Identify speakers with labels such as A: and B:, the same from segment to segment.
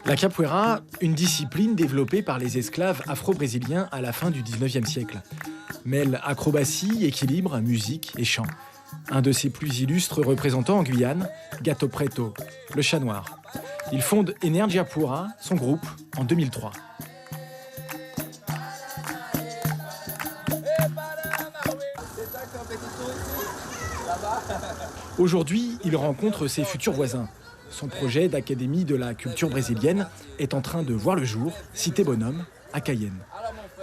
A: La capoeira, une discipline développée par les esclaves afro-brésiliens à la fin du 19e siècle, mêle acrobatie, équilibre, musique et chant. Un de ses plus illustres représentants en Guyane, Gato Preto, le chat noir. Il fonde Energia Pura, son groupe, en 2003. Aujourd'hui, il rencontre ses futurs voisins. Son projet d'académie de la culture brésilienne est en train de voir le jour, Cité Bonhomme, à Cayenne.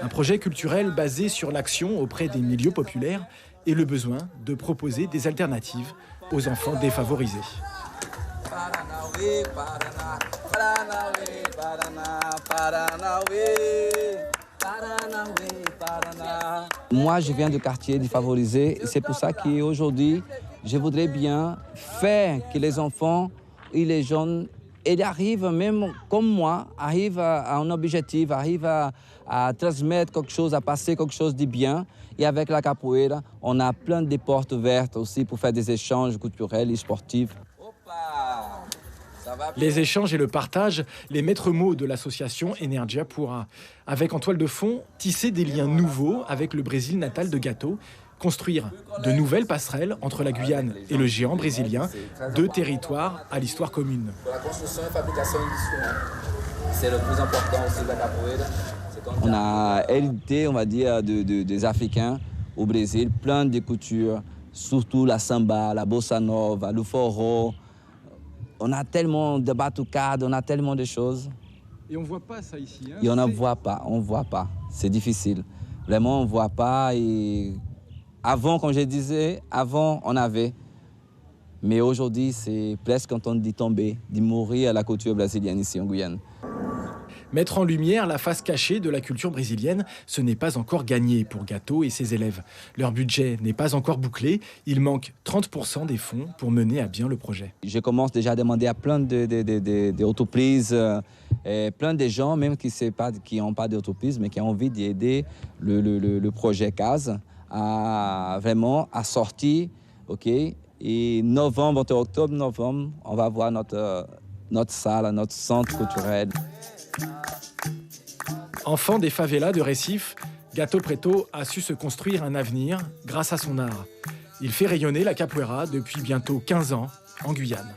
A: Un projet culturel basé sur l'action auprès des milieux populaires et le besoin de proposer des alternatives aux enfants défavorisés.
B: Moi, je viens du quartier défavorisé. C'est pour ça qu'aujourd'hui, je voudrais bien faire que les enfants et les jeunes ils arrivent, même comme moi, arrivent à un objectif, arrivent à transmettre quelque chose, à passer quelque chose de bien. Et avec la capoeira, on a plein de portes ouvertes aussi pour faire des échanges culturels et sportifs.
A: Les échanges et le partage, les maîtres mots de l'association Energia Pura. Avec en toile de fond, tisser des liens nouveaux avec le Brésil natal de Gato, construire de nouvelles passerelles entre la Guyane et le géant brésilien, deux territoires à l'histoire commune.
B: Pour la construction et fabrication d'instruments, c'est le plus important aussi de la capoeira. On a hérité, on va dire, des Africains au Brésil, plein de couture, surtout la samba, la bossa nova, le forró. On a tellement de batucades, on a tellement de choses.
A: Et on ne voit pas ça ici.
B: Et on ne voit pas, on ne voit pas. C'est difficile. Vraiment, on ne voit pas. Et avant, comme je disais, avant, on avait. Mais aujourd'hui, c'est presque en train de tomber, de mourir à la culture brésilienne ici en Guyane.
A: Mettre en lumière la face cachée de la culture brésilienne, ce n'est pas encore gagné pour Gato et ses élèves. Leur budget n'est pas encore bouclé, il manque 30% des fonds pour mener à bien le projet.
B: Je commence déjà à demander à plein d'entreprises, plein de gens même qui n'ont pas d'entreprise, mais qui ont envie d'aider le projet CASE à vraiment à sortir. Okay? Et novembre, entre octobre, novembre, on va voir notre salle, notre centre culturel.
A: Enfant des favelas de Recife, Gato Preto a su se construire un avenir grâce à son art. Il fait rayonner la capoeira depuis bientôt 15 ans en Guyane.